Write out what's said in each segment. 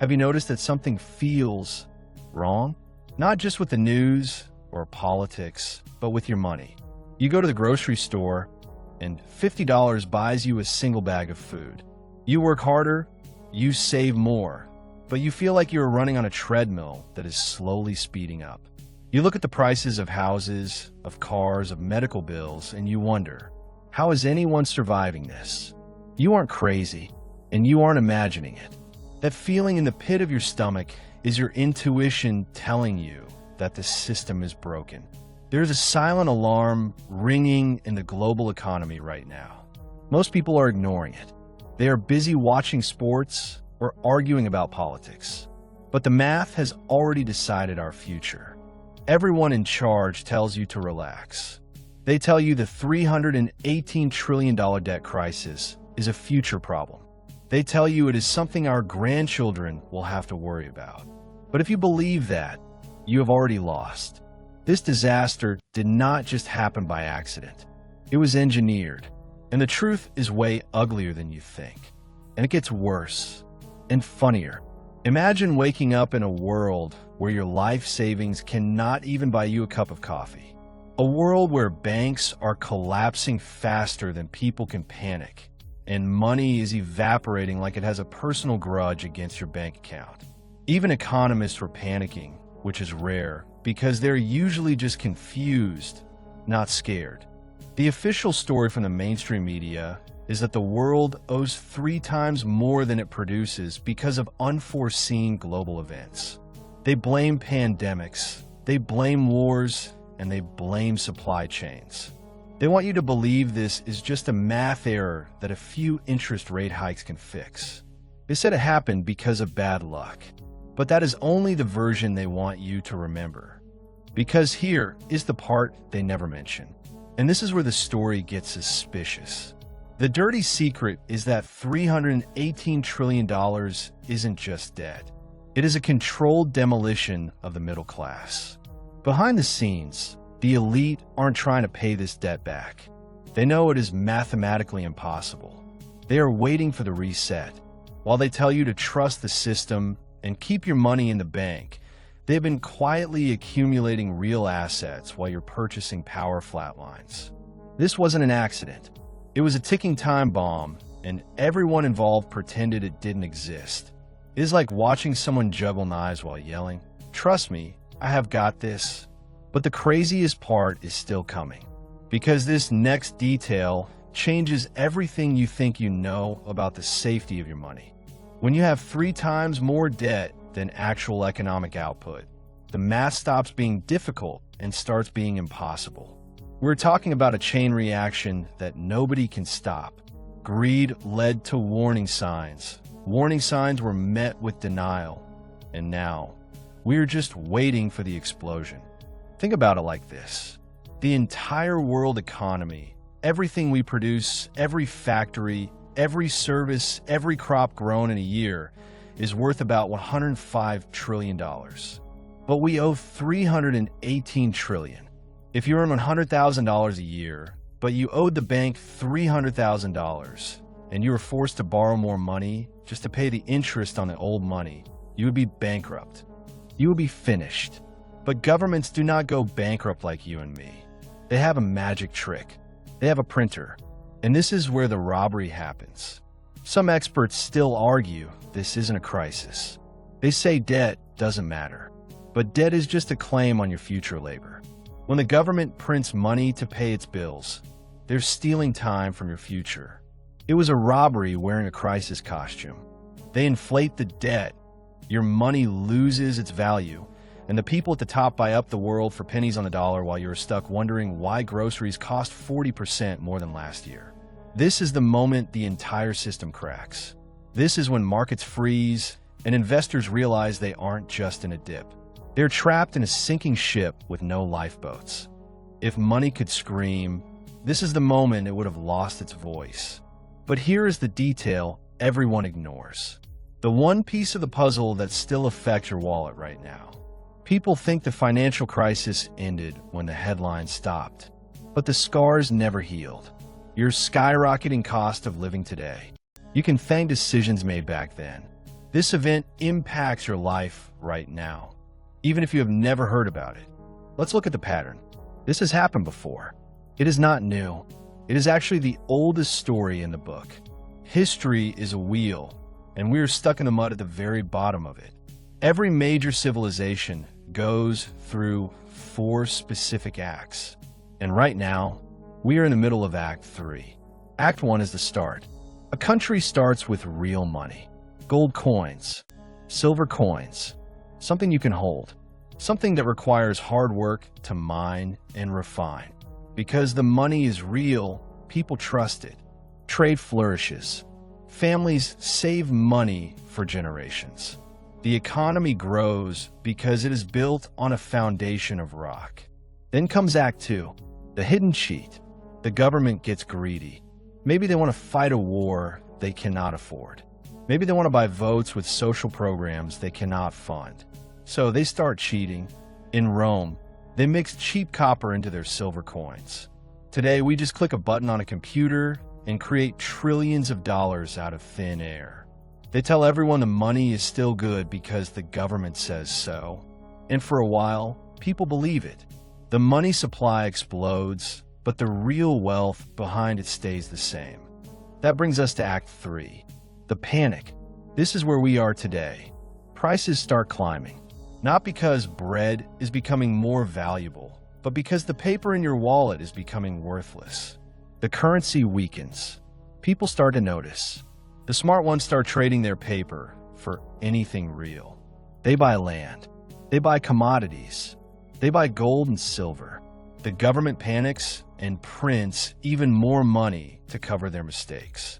Have you noticed that something feels wrong? Not just with the news or politics, but with your money. You go to the grocery store and $50 buys you a single bag of food. You work harder, you save more, but you feel like you're running on a treadmill that is slowly speeding up. You look at the prices of houses, of cars, of medical bills, and you wonder, how is anyone surviving this? You aren't crazy, and you aren't imagining it. That feeling in the pit of your stomach is your intuition telling you that the system is broken. There's a silent alarm ringing in the global economy right now. Most people are ignoring it. They are busy watching sports or arguing about politics. But the math has already decided our future. Everyone in charge tells you to relax. They tell you the $318 trillion debt crisis is a future problem. They tell you it is something our grandchildren will have to worry about. But if you believe that, you have already lost. This disaster did not just happen by accident. It was engineered. And the truth is way uglier than you think. And it gets worse and funnier. Imagine waking up in a world where your life savings cannot even buy you a cup of coffee. A world where banks are collapsing faster than people can panic, and money is evaporating like it has a personal grudge against your bank account. Even economists were panicking, which is rare, because they're usually just confused, not scared. The official story from the mainstream media is that the world owes 3 times more than it produces because of unforeseen global events. They blame pandemics, they blame wars, and they blame supply chains. They want you to believe this is just a math error that a few interest rate hikes can fix. They said it happened because of bad luck, but that is only the version they want you to remember. Because here is the part they never mention. And this is where the story gets suspicious. The dirty secret is that $318 trillion isn't just debt. It is a controlled demolition of the middle class. Behind the scenes, the elite aren't trying to pay this debt back. They know it is mathematically impossible. They are waiting for the reset. While they tell you to trust the system and keep your money in the bank, they've been quietly accumulating real assets while you're purchasing power flatlines. This wasn't an accident. It was a ticking time bomb, and everyone involved pretended it didn't exist. It is like watching someone juggle knives while yelling, "Trust me, I have got this." But the craziest part is still coming, because this next detail changes everything you think you know about the safety of your money. When you have 3 times more debt than actual economic output, the math stops being difficult and starts being impossible. We're talking about a chain reaction that nobody can stop. Greed led to warning signs. Warning signs were met with denial. And now, we're just waiting for the explosion. Think about it like this. The entire world economy, everything we produce, every factory, every service, every crop grown in a year is worth about $105 trillion. But we owe $318 trillion. If you earn $100,000 a year, but you owed the bank $300,000, and you were forced to borrow more money just to pay the interest on the old money, you would be bankrupt. You would be finished. But governments do not go bankrupt like you and me. They have a magic trick. They have a printer. And this is where the robbery happens. Some experts still argue this isn't a crisis. They say debt doesn't matter. But debt is just a claim on your future labor. When the government prints money to pay its bills, they're stealing time from your future. It was a robbery wearing a crisis costume. They inflate the debt. Your money loses its value, and the people at the top buy up the world for pennies on the dollar while you're stuck wondering why groceries cost 40% more than last year. This is the moment the entire system cracks. This is when markets freeze and investors realize they aren't just in a dip. They're trapped in a sinking ship with no lifeboats. If money could scream, this is the moment it would have lost its voice. But here is the detail everyone ignores. The one piece of the puzzle that still affects your wallet right now. People think the financial crisis ended when the headlines stopped. But the scars never healed. Your skyrocketing cost of living today. You can thank decisions made back then. This event impacts your life right now, even if you have never heard about it. Let's look at the pattern. This has happened before. It is not new. It is actually the oldest story in the book. History is a wheel, and we are stuck in the mud at the very bottom of it. Every major civilization goes through 4 specific acts. And right now, we are in the middle of Act 3. Act 1 is the start. A country starts with real money. Gold coins, silver coins, something you can hold, something that requires hard work to mine and refine. Because the money is real, people trust it. Trade flourishes. Families save money for generations. The economy grows because it is built on a foundation of rock. Then comes Act 2, the hidden cheat. The government gets greedy. Maybe they want to fight a war they cannot afford. Maybe they want to buy votes with social programs they cannot fund. So they start cheating. In Rome, they mix cheap copper into their silver coins. Today, we just click a button on a computer and create trillions of dollars out of thin air. They tell everyone the money is still good because the government says so. And for a while, people believe it. The money supply explodes, but the real wealth behind it stays the same. That brings us to Act 3, the panic. This is where we are today. Prices start climbing, not because bread is becoming more valuable, but because the paper in your wallet is becoming worthless. The currency weakens. People start to notice. The smart ones start trading their paper for anything real. They buy land. They buy commodities. They buy gold and silver. The government panics and prints even more money to cover their mistakes.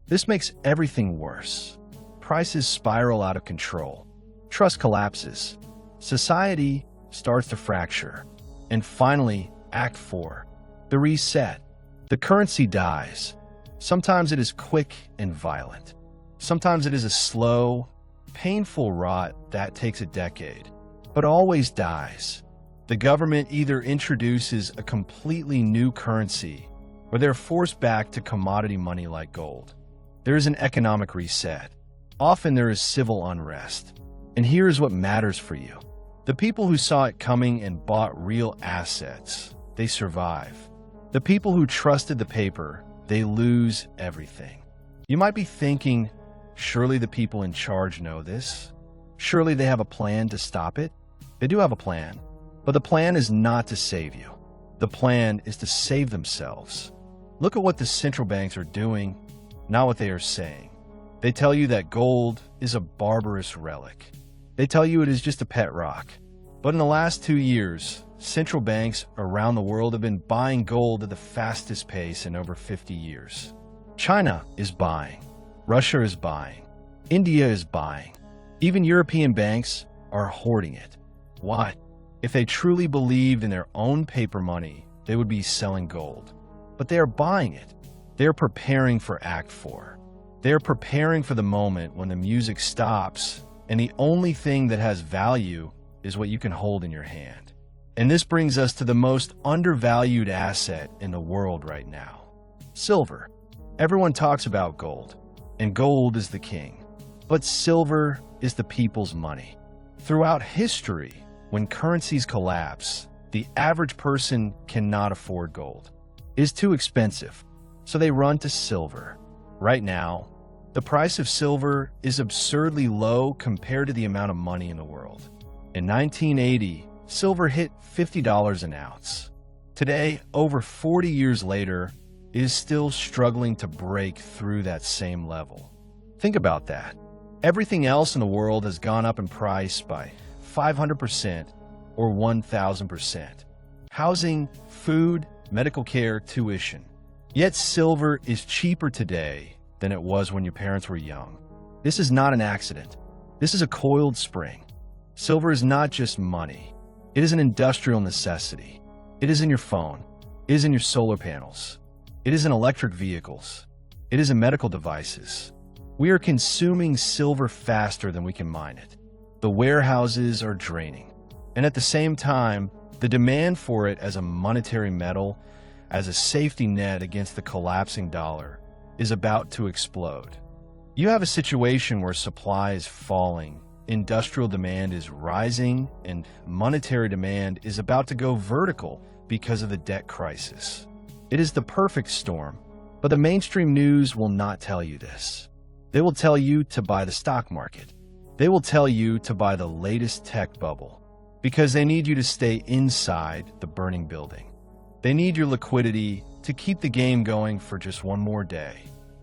This makes everything worse. Prices spiral out of control. Trust collapses. Society starts to fracture. And finally, Act 4, the reset. The currency dies. Sometimes it is quick and violent. Sometimes it is a slow, painful rot that takes a decade, but always dies. The government either introduces a completely new currency or they're forced back to commodity money like gold. There is an economic reset. Often there is civil unrest. And here is what matters for you. The people who saw it coming and bought real assets, they survive. The people who trusted the paper, they lose everything. You might be thinking, surely the people in charge know this. Surely they have a plan to stop it. They do have a plan, but the plan is not to save you. The plan is to save themselves. Look at what the central banks are doing, not what they are saying. They tell you that gold is a barbarous relic. They tell you it is just a pet rock. But in the last 2 years, central banks around the world have been buying gold at the fastest pace in over 50 years. China is buying. Russia is buying. India is buying. Even European banks are hoarding it. Why? If they truly believed in their own paper money, they would be selling gold. But they are buying it. They are preparing for Act 4. They are preparing for the moment when the music stops and the only thing that has value is what you can hold in your hand. And this brings us to the most undervalued asset in the world right now. Silver. Everyone talks about gold, and gold is the king. But silver is the people's money. Throughout history, when currencies collapse, the average person cannot afford gold. It is too expensive, so they run to silver. Right now, the price of silver is absurdly low compared to the amount of money in the world. In 1980, silver hit $50 an ounce. Today, over 40 years later, it is still struggling to break through that same level. Think about that. Everything else in the world has gone up in price by 500% or 1,000%. Housing, food, medical care, tuition. Yet silver is cheaper today than it was when your parents were young. This is not an accident. This is a coiled spring. Silver is not just money. It is an industrial necessity. It is in your phone. It is in your solar panels. It is in electric vehicles. It is in medical devices. We are consuming silver faster than we can mine it. The warehouses are draining. And at the same time, the demand for it as a monetary metal, as a safety net against the collapsing dollar, is about to explode. You have a situation where supply is falling, industrial demand is rising, and monetary demand is about to go vertical because of the debt crisis. It is the perfect storm, but the mainstream news will not tell you this. They will tell you to buy the stock market. They will tell you to buy the latest tech bubble because they need you to stay inside the burning building. They need your liquidity to keep the game going for just one more day.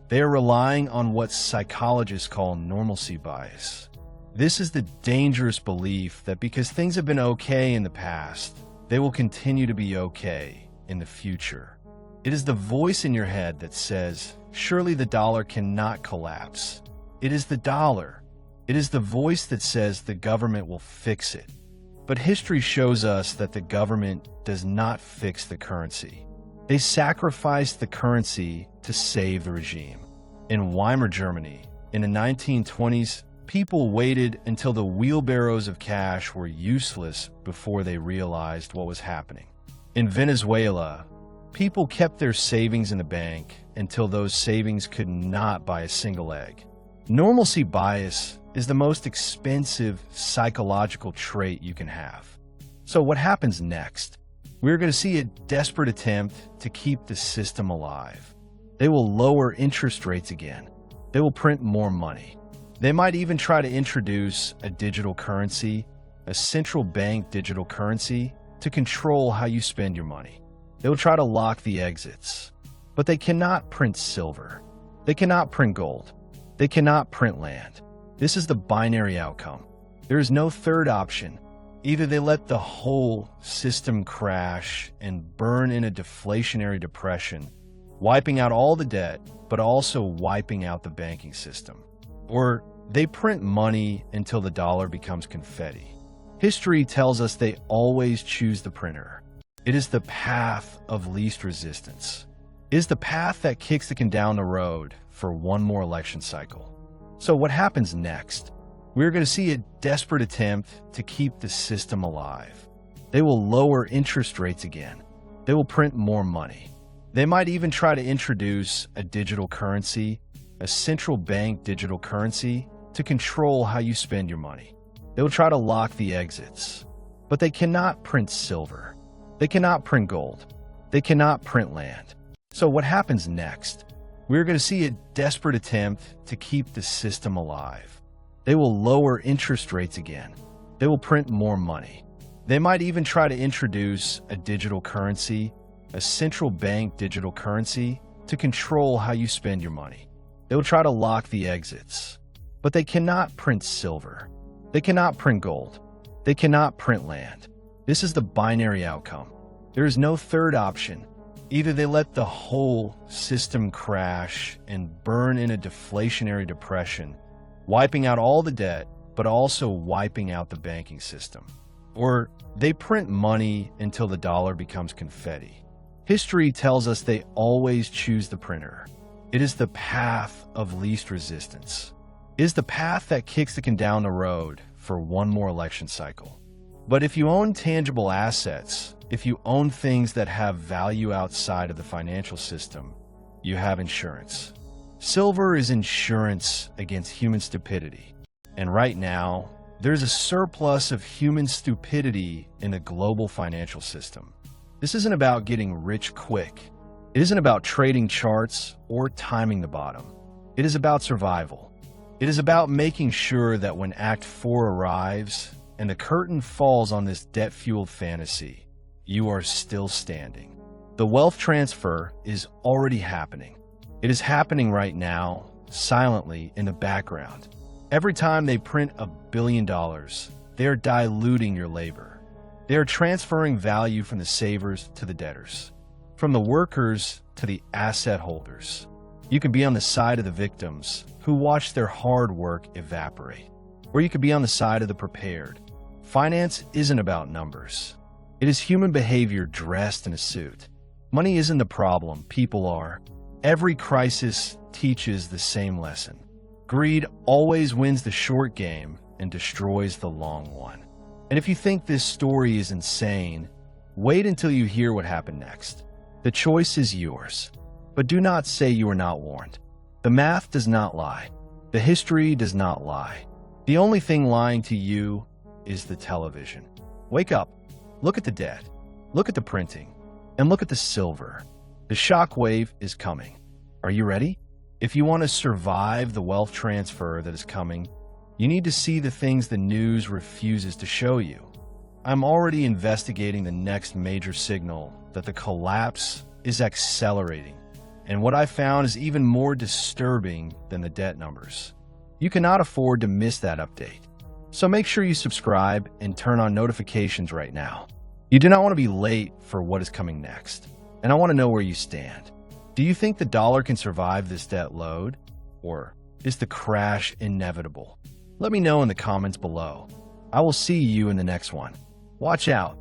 They are relying on what psychologists call normalcy bias. This is the dangerous belief that because things have been okay in the past, they will continue to be okay in the future. It is the voice in your head that says, surely the dollar cannot collapse. It is the dollar. It is the voice that says the government will fix it. But history shows us that the government does not fix the currency. They sacrificed the currency to save the regime. In Weimar Germany, in the 1920s, people waited until the wheelbarrows of cash were useless before they realized what was happening. In Venezuela, people kept their savings in the bank until those savings could not buy a single egg. Normalcy bias is the most expensive psychological trait you can have. So what happens next? We're going to see a desperate attempt to keep the system alive. They will lower interest rates again. They will print more money. They might even try to introduce a digital currency, a central bank digital currency, to control how you spend your money. They will try to lock the exits. But they cannot print silver. They cannot print gold. They cannot print land. This is the binary outcome. There is no third option. Either they let the whole system crash and burn in a deflationary depression, wiping out all the debt, but also wiping out the banking system. Or they print money until the dollar becomes confetti. History tells us they always choose the printer. It is the path of least resistance. It is the path that kicks the can down the road for one more election cycle. So what happens next? We're going to see a desperate attempt to keep the system alive. They will lower interest rates again. They will print more money. They might even try to introduce a digital currency, a central bank digital currency, to control how you spend your money. They will try to lock the exits. But they cannot print silver. They cannot print gold. They cannot print land. So what happens next? We're going to see a desperate attempt to keep the system alive. They will lower interest rates again. They will print more money. They might even try to introduce a digital currency, a central bank digital currency, to control how you spend your money. They will try to lock the exits. But they cannot print silver. They cannot print gold. They cannot print land. This is the binary outcome. There is no third option. Either they let the whole system crash and burn in a deflationary depression, wiping out all the debt, but also wiping out the banking system. Or they print money until the dollar becomes confetti. History tells us they always choose the printer. It is the path of least resistance. It is the path that kicks the can down the road for one more election cycle. But if you own tangible assets, if you own things that have value outside of the financial system, you have insurance. Silver is insurance against human stupidity. And right now, there's a surplus of human stupidity in the global financial system. This isn't about getting rich quick. It isn't about trading charts or timing the bottom. It is about survival. It is about making sure that when Act 4 arrives and the curtain falls on this debt-fueled fantasy, you are still standing. The wealth transfer is already happening. It is happening right now, silently in the background. Every time they print $1 billion, they are diluting your labor. They are transferring value from the savers to the debtors, from the workers to the asset holders. You can be on the side of the victims who watch their hard work evaporate, or you could be on the side of the prepared. Finance isn't about numbers. It is human behavior dressed in a suit. Money isn't the problem, people are. Every crisis teaches the same lesson. Greed always wins the short game and destroys the long one. And if you think this story is insane, wait until you hear what happened next. The choice is yours. But do not say you were not warned. The math does not lie. The history does not lie. The only thing lying to you is the television. Wake up, look at the debt, look at the printing, and look at the silver. The shock wave is coming. Are you ready? If you want to survive the wealth transfer that is coming, you need to see the things the news refuses to show you. I'm already investigating the next major signal that the collapse is accelerating, and what I found is even more disturbing than the debt numbers. You cannot afford to miss that update, so make sure you subscribe and turn on notifications right now. You do not want to be late for what is coming next, and I want to know where you stand. Do you think the dollar can survive this debt load, or is the crash inevitable? Let me know in the comments below. I will see you in the next one. Watch out.